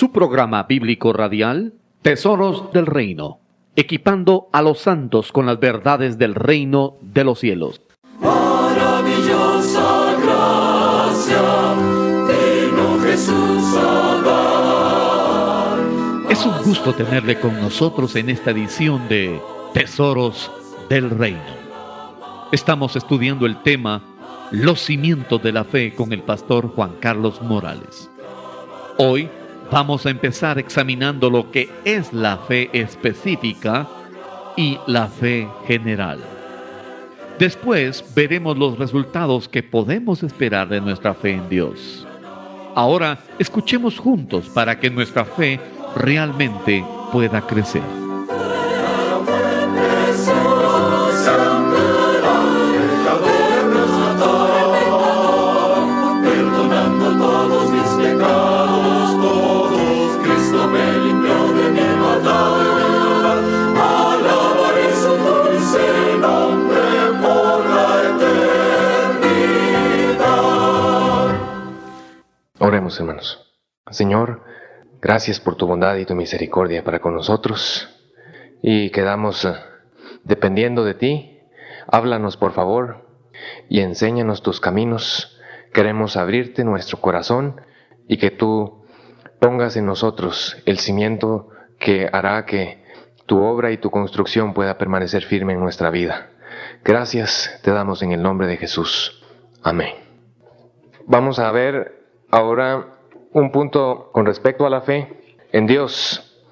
su programa bíblico radial, Tesoros del Reino, equipando a los santos con las verdades del reino de los cielos. Maravillosa gracia, vino Jesús a dar. Es un gusto tenerle con nosotros en esta edición de Tesoros del Reino. Estamos estudiando el tema Los cimientos de la fe con el pastor Juan Carlos Morales. Hoy vamos a empezar examinando lo que es la fe específica y la fe general. Después veremos los resultados que podemos esperar de nuestra fe en Dios. Ahora escuchemos juntos para que nuestra fe realmente pueda crecer. Oremos, hermanos. Señor, gracias por tu bondad y tu misericordia para con nosotros, y quedamos dependiendo de ti. Háblanos, por favor, y enséñanos tus caminos. Queremos abrirte nuestro corazón y que tú pongas en nosotros el cimiento que hará que tu obra y tu construcción pueda permanecer firme en nuestra vida. Gracias te damos en el nombre de Jesús. Amén. Vamos a ver ahora un punto con respecto a la fe en Dios,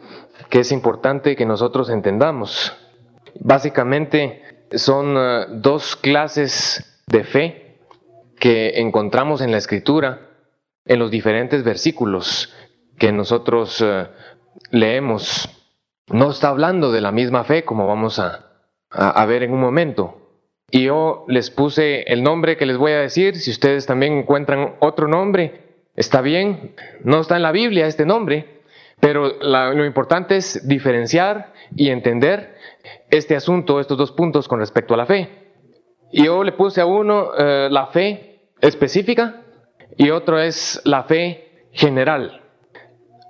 que es importante que nosotros entendamos. Básicamente son dos clases de fe que encontramos en la Escritura, en los diferentes versículos que nosotros leemos. No está hablando de la misma fe, como vamos a ver en un momento. Y yo les puse el nombre que les voy a decir. Si ustedes también encuentran otro nombre, está bien. No está en la Biblia este nombre, pero lo importante es diferenciar y entender este asunto, estos dos puntos con respecto a la fe. Y yo le puse a uno la fe específica y otro es la fe general.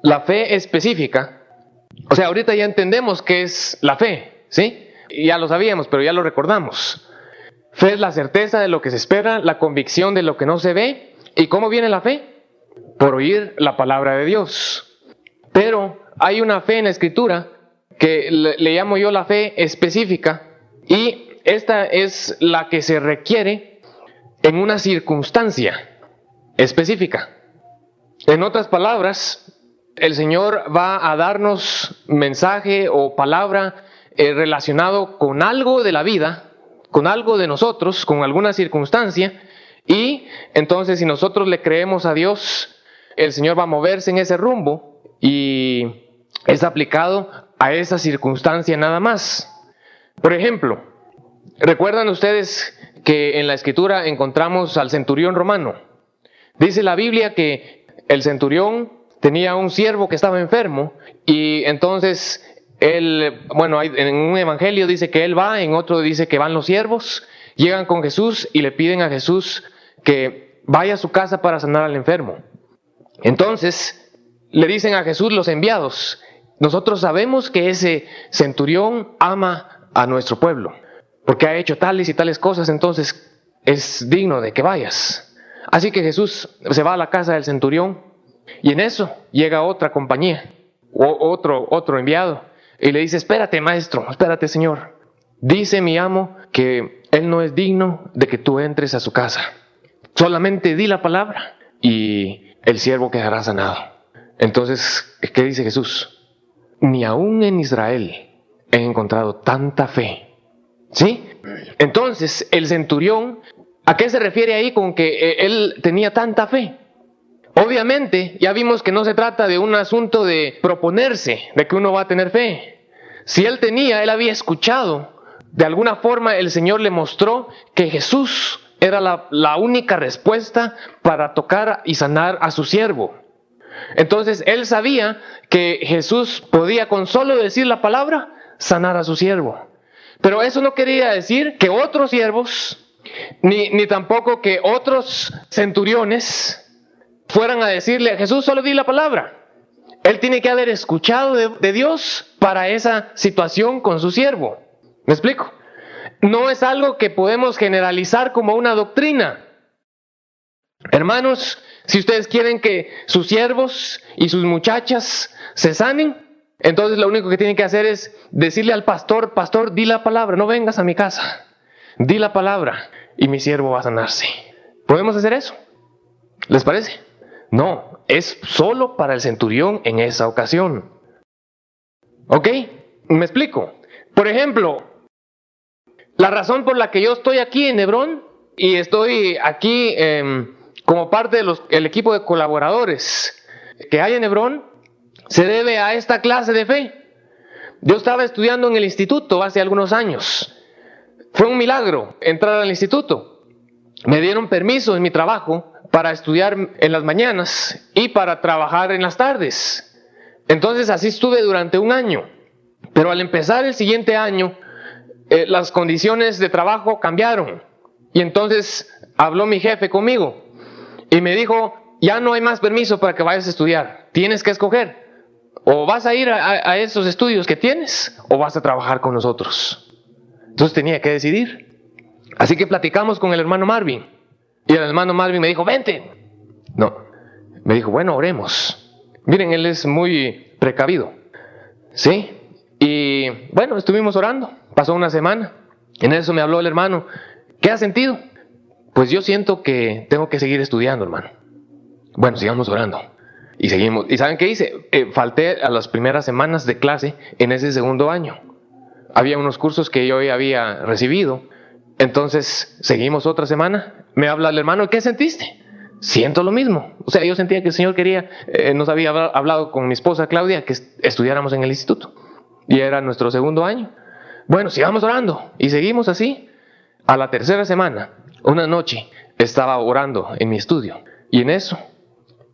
La fe específica, o sea, ahorita ya entendemos qué es la fe, ¿sí? Ya lo sabíamos, pero ya lo recordamos. Fe es la certeza de lo que se espera, la convicción de lo que no se ve. ¿Y cómo viene la fe? Por oír la palabra de Dios. Pero hay una fe en la Escritura que le llamo yo la fe específica, y esta es la que se requiere en una circunstancia específica. En otras palabras, el Señor va a darnos mensaje o palabra relacionado con algo de la vida, con algo de nosotros, con alguna circunstancia, y entonces si nosotros le creemos a Dios, el Señor va a moverse en ese rumbo y es aplicado a esa circunstancia nada más. Por ejemplo, ¿recuerdan ustedes que en la Escritura encontramos al centurión romano? Dice la Biblia que el centurión tenía un siervo que estaba enfermo, y entonces él, en un evangelio dice que él va, en otro dice que van los siervos, llegan con Jesús y le piden a Jesús que vaya a su casa para sanar al enfermo. Entonces le dicen a Jesús los enviados: nosotros sabemos que ese centurión ama a nuestro pueblo, porque ha hecho tales y tales cosas, entonces es digno de que vayas. Así que Jesús se va a la casa del centurión, y en eso llega otra compañía, otro enviado, y le dice: espérate, maestro, espérate, Señor. Dice mi amo que él no es digno de que tú entres a su casa. Solamente di la palabra y el siervo quedará sanado. Entonces, ¿qué dice Jesús? Ni aún en Israel he encontrado tanta fe. ¿Sí? Entonces, el centurión, ¿a qué se refiere ahí con que él tenía tanta fe? Obviamente, ya vimos que no se trata de un asunto de proponerse, de que uno va a tener fe. Si él había escuchado, de alguna forma el Señor le mostró que Jesús era la única respuesta para tocar y sanar a su siervo. Entonces él sabía que Jesús podía, con solo decir la palabra, sanar a su siervo. Pero eso no quería decir que otros siervos, ni tampoco que otros centuriones fueran a decirle a Jesús: solo di la palabra Él tiene que haber escuchado de Dios para esa situación con su siervo. ¿Me explico? No es algo que podemos generalizar como una doctrina. Hermanos, si ustedes quieren que sus siervos y sus muchachas se sanen, entonces lo único que tienen que hacer es decirle al pastor: pastor, di la palabra, no vengas a mi casa. Di la palabra y mi siervo va a sanarse. ¿Podemos hacer eso? ¿Les parece? No, es solo para el centurión en esa ocasión. ¿Ok? ¿Me explico? Por ejemplo, la razón por la que yo estoy aquí en Hebrón y estoy aquí como parte del equipo de colaboradores que hay en Hebrón se debe a esta clase de fe. Yo estaba estudiando en el instituto hace algunos años. Fue un milagro entrar al instituto. Me dieron permiso en mi trabajo para estudiar en las mañanas y para trabajar en las tardes. Entonces así estuve durante un año. Pero al empezar el siguiente año, las condiciones de trabajo cambiaron. Y entonces habló mi jefe conmigo y me dijo: ya no hay más permiso para que vayas a estudiar. Tienes que escoger. O vas a ir a esos estudios que tienes o vas a trabajar con nosotros. Entonces tenía que decidir. Así que platicamos con el hermano Marvin. Y el hermano Marvin me dijo: vente. No, me dijo: bueno, oremos. Miren, él es muy precavido. ¿Sí? Y bueno, estuvimos orando. Pasó una semana. En eso me habló el hermano: ¿qué has sentido? Pues yo siento que tengo que seguir estudiando, hermano. Bueno, sigamos orando. Y seguimos. ¿Y saben qué hice? Falté a las primeras semanas de clase en ese segundo año. Había unos cursos que yo ya había recibido. Entonces seguimos otra semana. Me habla el hermano: ¿qué sentiste? Siento lo mismo. O sea, yo sentía que el Señor quería, nos había hablado con mi esposa Claudia que estudiáramos en el instituto. Y era nuestro segundo año. Bueno, sigamos orando. Y seguimos así. A la tercera semana, una noche, estaba orando en mi estudio. Y en eso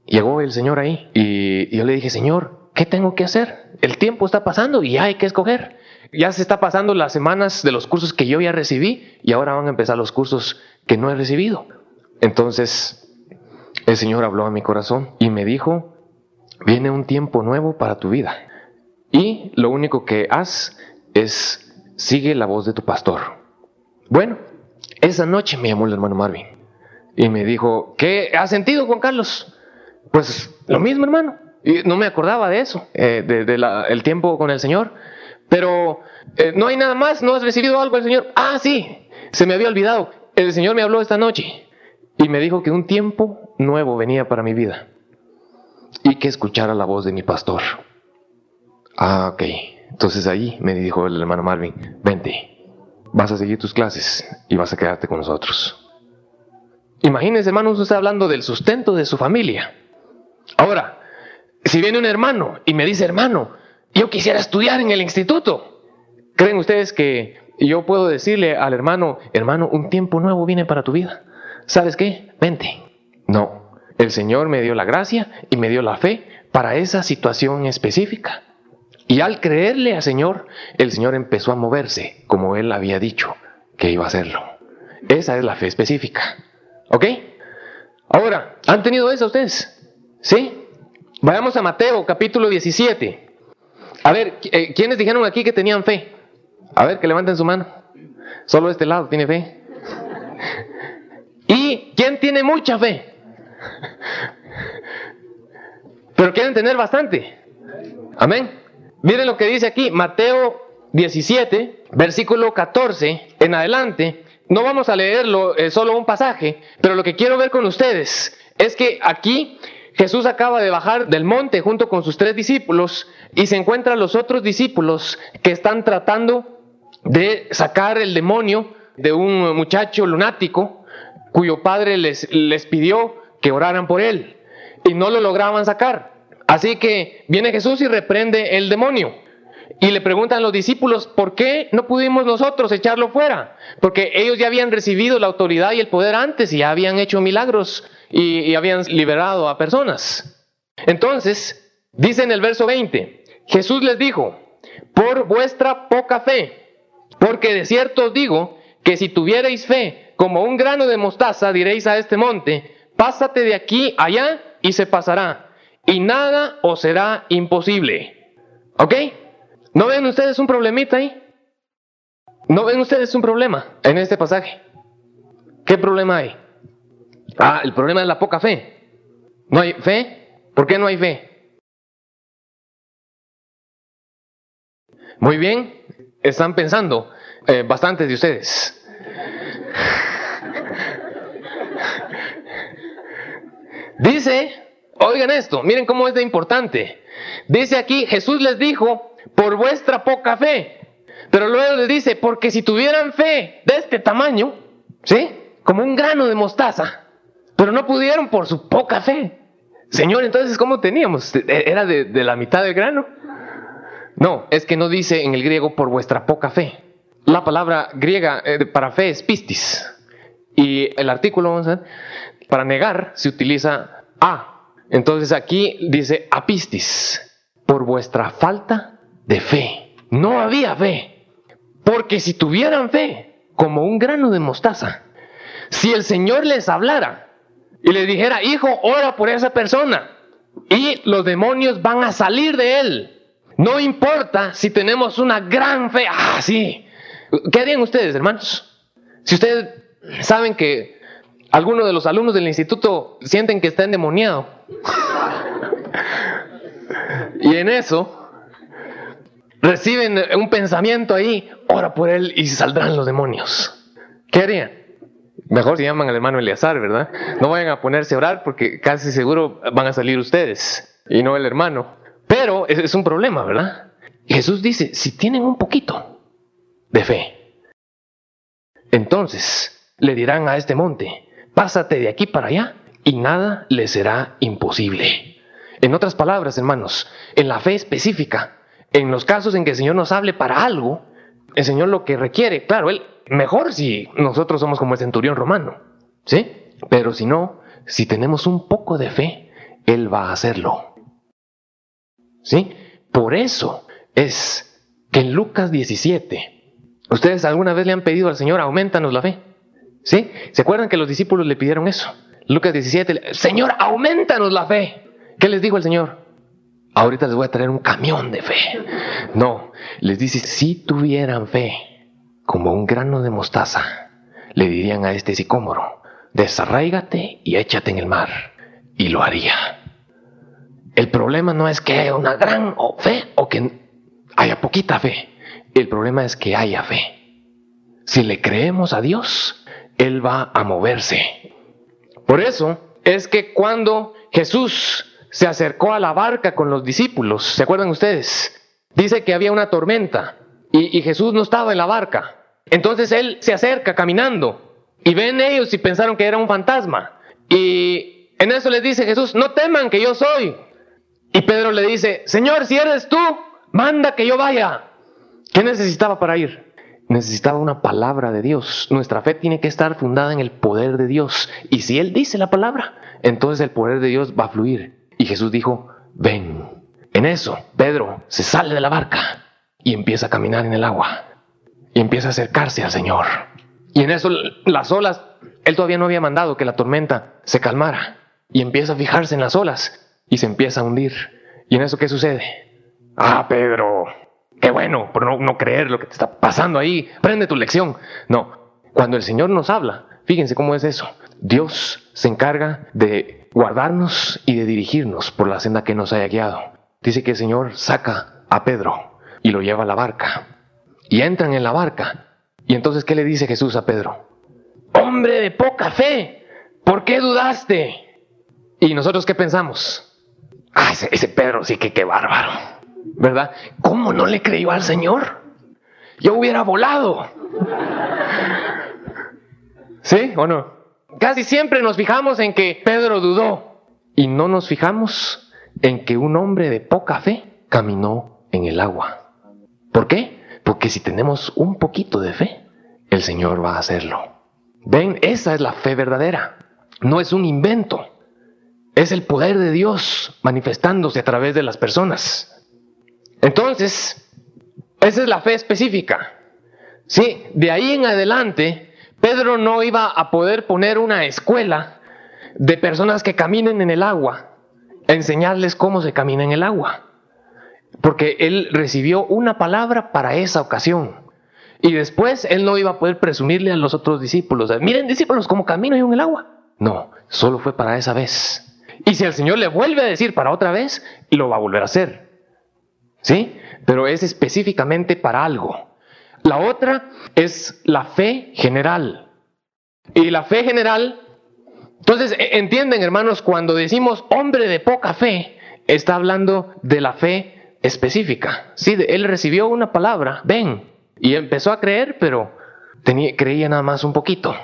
llegó el Señor ahí. Y yo le dije: Señor, ¿qué tengo que hacer? El tiempo está pasando y ya hay que escoger. Ya se está pasando las semanas de los cursos que yo ya recibí y ahora van a empezar los cursos que no he recibido. Entonces el Señor habló a mi corazón y me dijo: viene un tiempo nuevo para tu vida y lo único que haz es sigue la voz de tu pastor. Bueno, esa noche me llamó el hermano Marvin y me dijo: ¿qué has sentido, Juan Carlos? Pues lo mismo, hermano. Y no me acordaba de eso, el tiempo con el Señor. Pero no hay nada más. ¿No has recibido algo del Señor? Ah, sí, se me había olvidado. El Señor me habló esta noche y me dijo que un tiempo nuevo venía para mi vida y que escuchara la voz de mi pastor. Ah, ok. Entonces ahí me dijo el hermano Marvin: vente, vas a seguir tus clases y vas a quedarte con nosotros. Imagínense, hermano, usted está hablando del sustento de su familia. Ahora, si viene un hermano y me dice: hermano, yo quisiera estudiar en el instituto, ¿creen ustedes que yo puedo decirle al hermano: hermano, un tiempo nuevo viene para tu vida? ¿Sabes qué? Vente. No, el Señor me dio la gracia y me dio la fe para esa situación específica. Y al creerle al Señor, el Señor empezó a moverse como Él había dicho que iba a hacerlo. Esa es la fe específica. ¿Ok? Ahora, ¿han tenido eso ustedes? ¿Sí? Vayamos a Mateo capítulo 17. A ver, ¿quiénes dijeron aquí que tenían fe? A ver, que levanten su mano. Solo este lado tiene fe. ¿Y quién tiene mucha fe? Pero quieren tener bastante. Amén. Miren lo que dice aquí, Mateo 17, versículo 14 en adelante. No vamos a leerlo, solo un pasaje, pero lo que quiero ver con ustedes es que aquí Jesús acaba de bajar del monte junto con sus 3 discípulos y se encuentran los otros discípulos que están tratando de sacar el demonio de un muchacho lunático cuyo padre les pidió que oraran por él y no lo lograban sacar. Así que viene Jesús y reprende el demonio. Y le preguntan los discípulos: ¿por qué no pudimos nosotros echarlo fuera? Porque ellos ya habían recibido la autoridad y el poder antes y ya habían hecho milagros y habían liberado a personas. Entonces, dice en el verso 20, Jesús les dijo: por vuestra poca fe, porque de cierto os digo que si tuvierais fe como un grano de mostaza, diréis a este monte: pásate de aquí allá y se pasará. y nada os será imposible. ¿Ok? ¿No ven ustedes un problemita ahí? ¿No ven ustedes un problema en este pasaje? ¿Qué problema hay? El problema es la poca fe. ¿No hay fe? ¿Por qué no hay fe? Muy bien, están pensando bastantes de ustedes. Dice, oigan esto, miren cómo es de importante. Dice aquí, Jesús les dijo, por vuestra poca fe. Pero luego les dice, porque si tuvieran fe de este tamaño, ¿sí? Como un grano de mostaza, pero no pudieron por su poca fe. Señor, entonces, ¿cómo teníamos? ¿Era de la mitad del grano? No, es que no dice en el griego por vuestra poca fe. La palabra griega para fe es pistis. Y el artículo, vamos a ver, para negar se utiliza a. Entonces aquí dice apistis, por vuestra falta de fe. No había fe. Porque si tuvieran fe, como un grano de mostaza, si el Señor les hablara y les dijera, hijo, ora por esa persona, y los demonios van a salir de él, no importa si tenemos una gran fe. Sí. ¿Qué harían ustedes, hermanos? Si ustedes saben que algunos de los alumnos del instituto sienten que está endemoniado, y en eso reciben un pensamiento ahí, ora por él y saldrán los demonios, ¿qué harían? Mejor si llaman al hermano Eleazar, ¿verdad? No vayan a ponerse a orar porque casi seguro van a salir ustedes y no el hermano. Pero es un problema, ¿verdad? Jesús dice, si tienen un poquito de fe, entonces le dirán a este monte, pásate de aquí para allá y nada le será imposible. En otras palabras, hermanos, en la fe específica, en los casos en que el Señor nos hable para algo, el Señor lo que requiere, claro, Él, mejor si nosotros somos como el centurión romano, ¿sí? Pero si no, si tenemos un poco de fe, Él va a hacerlo, ¿sí? Por eso es que en Lucas 17, ¿ustedes alguna vez le han pedido al Señor, aumentanos la fe? ¿Sí? ¿Se acuerdan que los discípulos le pidieron eso? Lucas 17, Señor, aumentanos la fe. ¿Qué les dijo el Señor? Ahorita les voy a traer un camión de fe. No, les dice, si tuvieran fe como un grano de mostaza, le dirían a este sicómoro, desarráigate y échate en el mar, y lo haría. El problema no es que haya una gran fe o que haya poquita fe. El problema es que haya fe. Si le creemos a Dios, Él va a moverse. Por eso es que cuando Jesús se acercó a la barca con los discípulos, ¿se acuerdan ustedes? Dice que había una tormenta y Jesús no estaba en la barca. Entonces Él se acerca caminando y ven ellos y pensaron que era un fantasma. Y en eso les dice Jesús, no teman que yo soy. Y Pedro le dice, Señor, si eres tú, manda que yo vaya. ¿Qué necesitaba para ir? Necesitaba una palabra de Dios. Nuestra fe tiene que estar fundada en el poder de Dios. Y si Él dice la palabra, entonces el poder de Dios va a fluir. Y Jesús dijo, ven. En eso, Pedro se sale de la barca y empieza a caminar en el agua. Y empieza a acercarse al Señor. Y en eso las olas, Él todavía no había mandado que la tormenta se calmara. Y empieza a fijarse en las olas y se empieza a hundir. ¿Y en eso qué sucede? Pedro, qué bueno, por no creer lo que te está pasando ahí. Aprende tu lección. No, cuando el Señor nos habla, fíjense cómo es eso. Dios se encarga de guardarnos y de dirigirnos por la senda que nos haya guiado. Dice que el Señor saca a Pedro y lo lleva a la barca. Y entran en la barca. Y entonces, ¿qué le dice Jesús a Pedro? Hombre de poca fe, ¿por qué dudaste? ¿Y nosotros qué pensamos? Ese Pedro sí que qué bárbaro, ¿verdad? ¿Cómo no le creyó al Señor? Yo hubiera volado. ¿Sí o no? Casi siempre nos fijamos en que Pedro dudó y no nos fijamos en que un hombre de poca fe caminó en el agua. ¿Por qué? Porque si tenemos un poquito de fe, el Señor va a hacerlo. ¿Ven? Esa es la fe verdadera. No es un invento. Es el poder de Dios manifestándose a través de las personas. Entonces, esa es la fe específica. Sí, de ahí en adelante, Pedro no iba a poder poner una escuela de personas que caminen en el agua enseñarles cómo se camina en el agua. Porque él recibió una palabra para esa ocasión. Y después él no iba a poder presumirle a los otros discípulos: miren, discípulos, cómo camino yo en el agua. No, solo fue para esa vez. Y si el Señor le vuelve a decir para otra vez, lo va a volver a hacer. ¿Sí? Pero es específicamente para algo. La otra es la fe general. Y la fe general, entonces entienden, hermanos, cuando decimos hombre de poca fe, está hablando de la fe específica. Sí, él recibió una palabra, ven, y empezó a creer, pero creía nada más un poquito.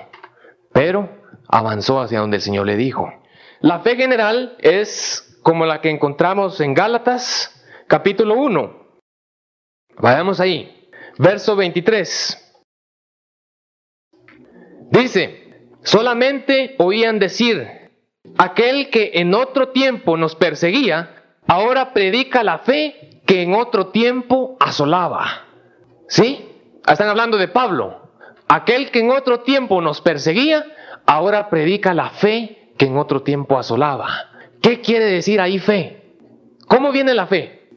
Pero avanzó hacia donde el Señor le dijo. La fe general es como la que encontramos en Gálatas, capítulo 1. Vayamos ahí, verso 23. Dice: solamente oían decir: aquel que en otro tiempo nos perseguía, ahora predica la fe que en otro tiempo asolaba. ¿Sí? Están hablando de Pablo. Aquel que en otro tiempo nos perseguía, ahora predica la fe que en otro tiempo asolaba. ¿Qué quiere decir ahí fe? ¿Cómo viene la fe?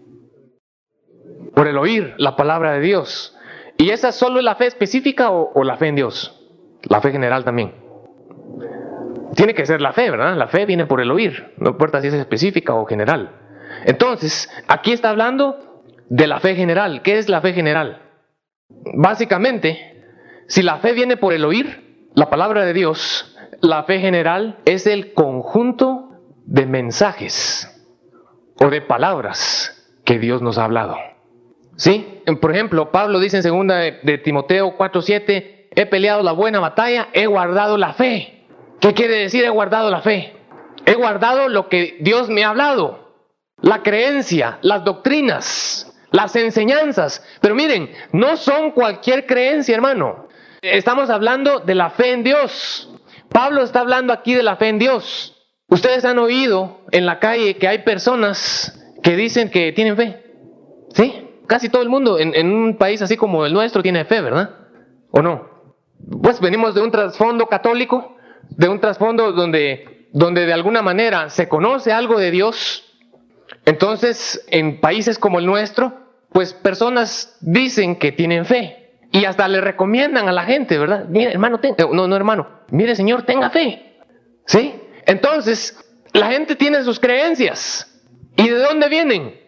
Por el oír la palabra de Dios. ¿Y esa solo es la fe específica o la fe en Dios? La fe general también. Tiene que ser la fe, ¿verdad? La fe viene por el oír, no importa si es específica o general. Entonces, aquí está hablando de la fe general. ¿Qué es la fe general? Básicamente, si la fe viene por el oír la palabra de Dios, la fe general es el conjunto de mensajes o de palabras que Dios nos ha hablado. ¿Sí? Por ejemplo, Pablo dice en 2 de Timoteo 4:7: he peleado la buena batalla, he guardado la fe. ¿Qué quiere decir he guardado la fe? He guardado lo que Dios me ha hablado, la creencia, las doctrinas, las enseñanzas. Pero miren, no son cualquier creencia, hermano. Estamos hablando de la fe en Dios. Pablo está hablando aquí de la fe en Dios. Ustedes han oído en la calle que hay personas que dicen que tienen fe. ¿Sí? Casi todo el mundo en un país así como el nuestro tiene fe, ¿verdad? ¿O no? Pues venimos de un trasfondo católico, de un trasfondo donde de alguna manera se conoce algo de Dios. Entonces, en países como el nuestro, pues personas dicen que tienen fe y hasta le recomiendan a la gente, ¿verdad? Mire, hermano, mire, señor, tenga fe. ¿Sí? Entonces, la gente tiene sus creencias. ¿Y de dónde vienen?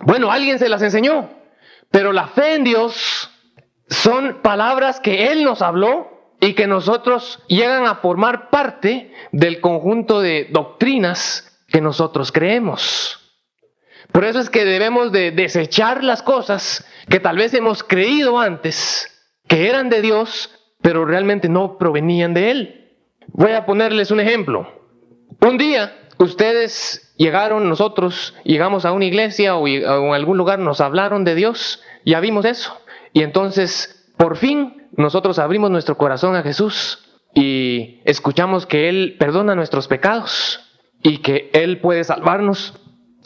Bueno, alguien se las enseñó, pero la fe en Dios son palabras que Él nos habló y que nosotros llegan a formar parte del conjunto de doctrinas que nosotros creemos. Por eso es que debemos de desechar las cosas que tal vez hemos creído antes, que eran de Dios, pero realmente no provenían de Él. Voy a ponerles un ejemplo. Un día ustedes nosotros llegamos a una iglesia o en algún lugar, nos hablaron de Dios, ya vimos eso. Y entonces, por fin, nosotros abrimos nuestro corazón a Jesús y escuchamos que Él perdona nuestros pecados y que Él puede salvarnos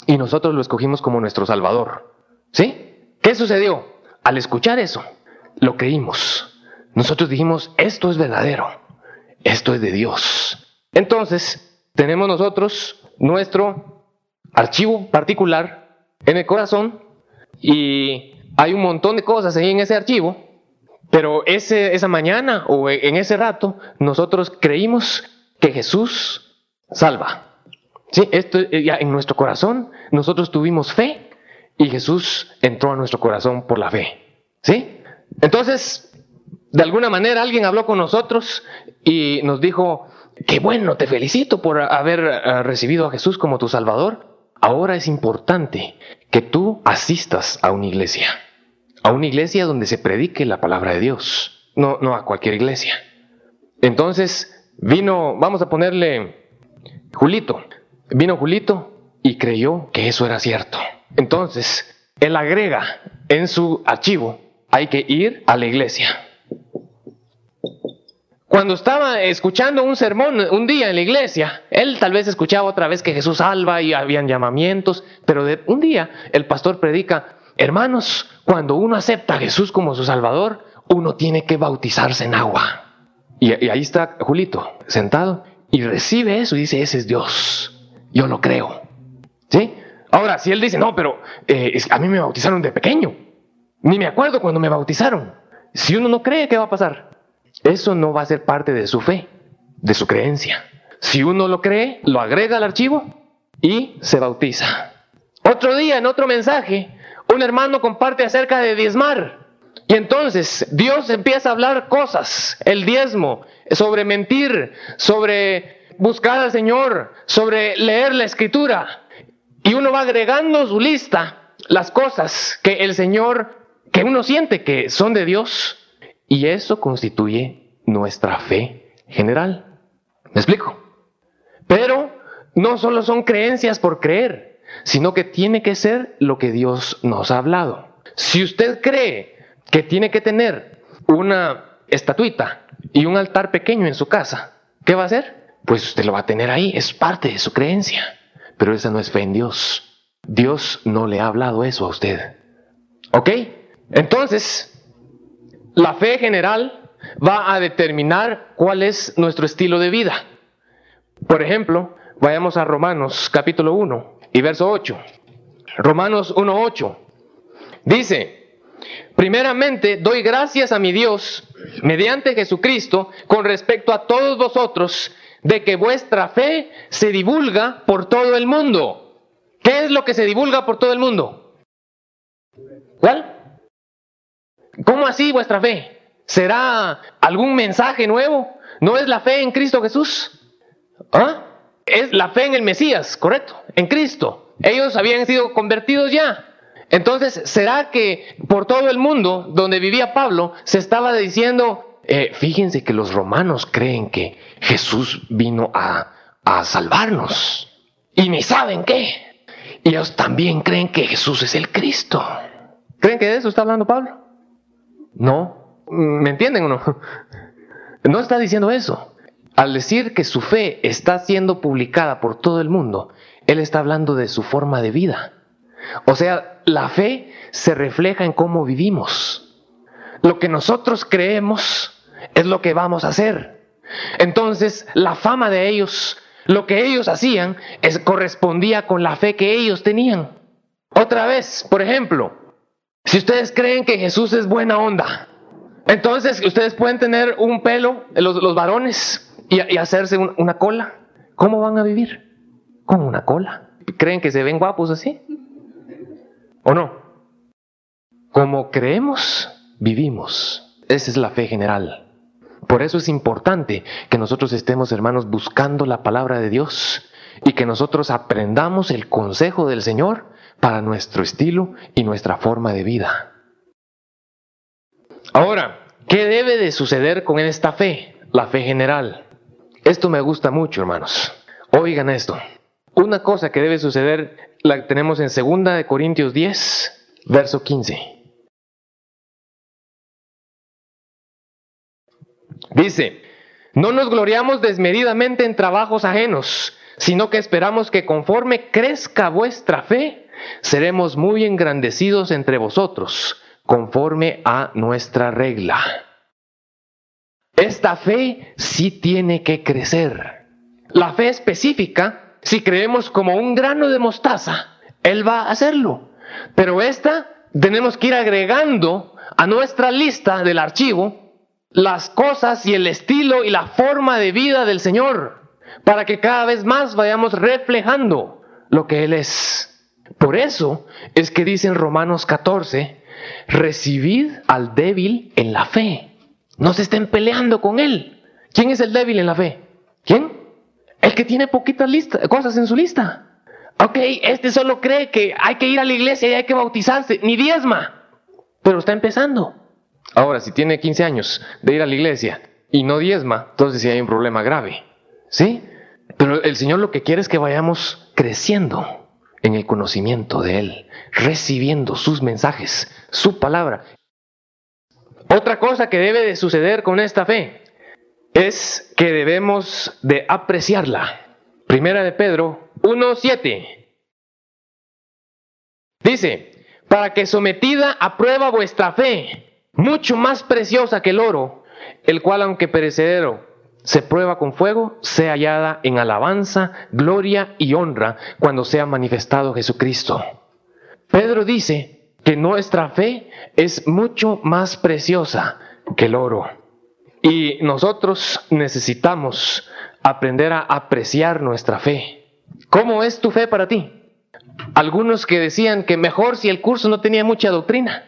y nosotros lo escogimos como nuestro Salvador. ¿Sí? ¿Qué sucedió? Al escuchar eso, lo creímos. Nosotros dijimos, esto es verdadero, esto es de Dios. Entonces, tenemos nosotros nuestro archivo particular en el corazón y hay un montón de cosas ahí en ese archivo, pero esa mañana o en ese rato nosotros creímos que Jesús salva. Sí, esto ya en nuestro corazón nosotros tuvimos fe y Jesús entró a nuestro corazón por la fe. ¿Sí? Entonces, de alguna manera alguien habló con nosotros y nos dijo, qué bueno, te felicito por haber recibido a Jesús como tu Salvador. Ahora es importante que tú asistas a una iglesia donde se predique la palabra de Dios, no a cualquier iglesia. Entonces vamos a ponerle Julito. Vino Julito y creyó que eso era cierto. Entonces él agrega en su archivo, hay que ir a la iglesia. Cuando estaba escuchando un sermón un día en la iglesia, él tal vez escuchaba otra vez que Jesús salva y habían llamamientos, pero un día el pastor predica, hermanos, cuando uno acepta a Jesús como su Salvador, uno tiene que bautizarse en agua. Y ahí está Julito sentado y recibe eso y dice, ese es Dios. yo lo creo. ¿Sí? Ahora, si él dice, no, pero a mí me bautizaron de pequeño, ni me acuerdo cuando me bautizaron. Si uno no cree, ¿qué va a pasar? Eso no va a ser parte de su fe, de su creencia. Si uno lo cree, lo agrega al archivo y se bautiza. Otro día, en otro mensaje, un hermano comparte acerca de diezmar. Y entonces Dios empieza a hablar cosas, el diezmo, sobre mentir, sobre buscar al Señor, sobre leer la Escritura. Y uno va agregando a su lista las cosas que el Señor, que uno siente que son de Dios. Y eso constituye nuestra fe general. ¿Me explico? Pero no solo son creencias por creer, sino que tiene que ser lo que Dios nos ha hablado. Si usted cree que tiene que tener una estatuita y un altar pequeño en su casa, ¿qué va a hacer? Pues usted lo va a tener ahí, es parte de su creencia. Pero esa no es fe en Dios. Dios no le ha hablado eso a usted. ¿Ok? Entonces, la fe general va a determinar cuál es nuestro estilo de vida. Por ejemplo, vayamos a Romanos capítulo 1 y verso 8. Romanos 1:8. Dice: primeramente doy gracias a mi Dios mediante Jesucristo con respecto a todos vosotros, de que vuestra fe se divulga por todo el mundo. ¿Qué es lo que se divulga por todo el mundo? ¿Cuál? ¿Cómo así vuestra fe? ¿Será algún mensaje nuevo? ¿No es la fe en Cristo Jesús? ¿Ah? Es la fe en el Mesías, correcto, en Cristo. Ellos habían sido convertidos ya. Entonces, ¿será que por todo el mundo donde vivía Pablo se estaba diciendo, fíjense que los romanos creen que Jesús vino a salvarnos y ni saben qué? Y ellos también creen que Jesús es el Cristo. ¿Creen que de eso está hablando Pablo? No. ¿Me entienden o no? No está diciendo eso. Al decir que su fe está siendo publicada por todo el mundo, él está hablando de su forma de vida. O sea, la fe se refleja en cómo vivimos. Lo que nosotros creemos es lo que vamos a hacer. Entonces, la fama de ellos, lo que ellos hacían, correspondía con la fe que ellos tenían. Otra vez, por ejemplo, si ustedes creen que Jesús es buena onda, entonces ustedes pueden tener un pelo, los varones, y hacerse una cola. ¿Cómo van a vivir? Con una cola. ¿Creen que se ven guapos así? ¿O no? Como creemos, vivimos. Esa es la fe general. Por eso es importante que nosotros estemos, hermanos, buscando la palabra de Dios y que nosotros aprendamos el consejo del Señor para nuestro estilo y nuestra forma de vida. Ahora, ¿qué debe de suceder con esta fe? La fe general. Esto me gusta mucho, hermanos. Oigan esto. Una cosa que debe suceder la tenemos en 2 Corintios 10, verso 15. Dice: no nos gloriamos desmedidamente en trabajos ajenos, sino que esperamos que conforme crezca vuestra fe, seremos muy engrandecidos entre vosotros, conforme a nuestra regla. Esta fe sí tiene que crecer. La fe específica, si creemos como un grano de mostaza, Él va a hacerlo. Pero esta tenemos que ir agregando a nuestra lista del archivo las cosas y el estilo y la forma de vida del Señor, para que cada vez más vayamos reflejando lo que Él es. Por eso es que dice en Romanos 14, recibid al débil en la fe. No se estén peleando con él. ¿Quién es el débil en la fe? ¿Quién? El que tiene poquitas cosas en su lista. Ok, este solo cree que hay que ir a la iglesia y hay que bautizarse, ni diezma, pero está empezando. Ahora, si tiene 15 años de ir a la iglesia y no diezma, entonces sí hay un problema grave. ¿Sí? Pero el Señor lo que quiere es que vayamos creciendo en el conocimiento de Él, recibiendo sus mensajes, su palabra. Otra cosa que debe de suceder con esta fe es que debemos de apreciarla. Primera de Pedro 1:7. Dice: para que sometida a prueba vuestra fe, mucho más preciosa que el oro, el cual aunque perecedero se prueba con fuego, sea hallada en alabanza, gloria y honra cuando sea manifestado Jesucristo. Pedro dice que nuestra fe es mucho más preciosa que el oro. Y nosotros necesitamos aprender a apreciar nuestra fe. ¿Cómo es tu fe para ti? Algunos que decían que mejor si el curso no tenía mucha doctrina.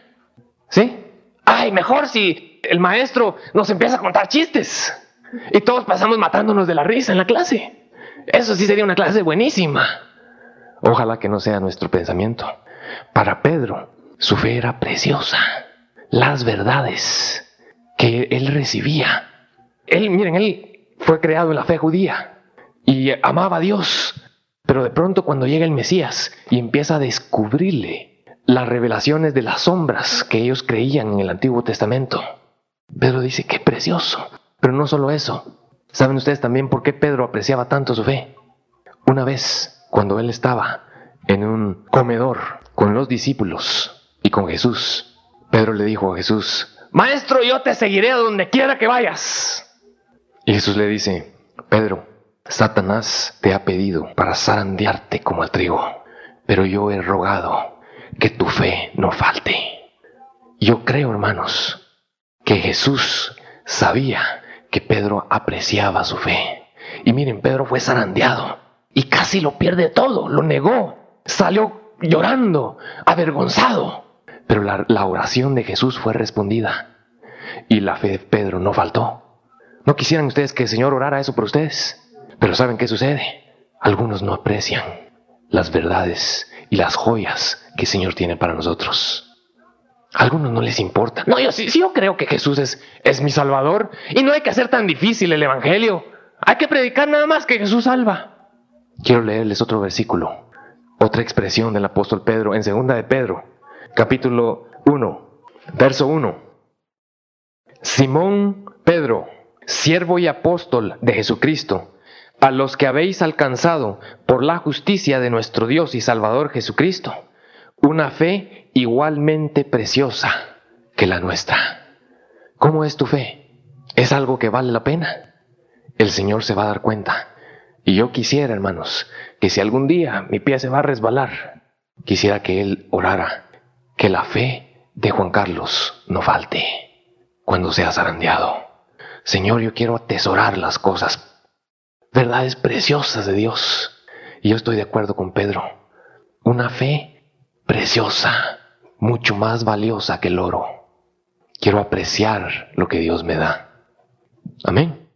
¿Sí? Ay, mejor si el maestro nos empieza a contar chistes y todos pasamos matándonos de la risa en la clase. Eso sí sería una clase buenísima. Ojalá que no sea nuestro pensamiento. Para Pedro, su fe era preciosa. Las verdades que él recibía. Él fue creado en la fe judía y amaba a Dios. Pero de pronto cuando llega el Mesías y empieza a descubrirle las revelaciones de las sombras que ellos creían en el Antiguo Testamento, Pedro dice, qué precioso. Pero no solo eso. ¿Saben ustedes también por qué Pedro apreciaba tanto su fe? Una vez, cuando él estaba en un comedor con los discípulos y con Jesús, Pedro le dijo a Jesús, Maestro, yo te seguiré a donde quiera que vayas. Y Jesús le dice, Pedro, Satanás te ha pedido para zarandearte como al trigo, pero yo he rogado que tu fe no falte. Yo creo, hermanos, que Jesús sabía que Pedro apreciaba su fe. Y miren, Pedro fue zarandeado y casi lo pierde todo, lo negó, salió llorando, avergonzado. Pero la oración de Jesús fue respondida y la fe de Pedro no faltó. ¿No quisieran ustedes que el Señor orara eso por ustedes? Pero ¿saben qué sucede? Algunos no aprecian las verdades y las joyas que el Señor tiene para nosotros. A algunos no les importa. No, yo creo que Jesús es mi Salvador y no hay que hacer tan difícil el Evangelio. Hay que predicar nada más que Jesús salva. Quiero leerles otro versículo, otra expresión del apóstol Pedro en 2 de Pedro, capítulo 1, verso 1. Simón Pedro, siervo y apóstol de Jesucristo, a los que habéis alcanzado por la justicia de nuestro Dios y Salvador Jesucristo, una fe igualmente preciosa que la nuestra. ¿Cómo es tu fe? ¿Es algo que vale la pena? El Señor se va a dar cuenta. Y yo quisiera, hermanos, que si algún día mi pie se va a resbalar, quisiera que Él orara, que la fe de Juan Carlos no falte cuando sea zarandeado. Señor, yo quiero atesorar las cosas, verdades preciosas de Dios. Y yo estoy de acuerdo con Pedro. Una fe preciosa, mucho más valiosa que el oro. Quiero apreciar lo que Dios me da. Amén.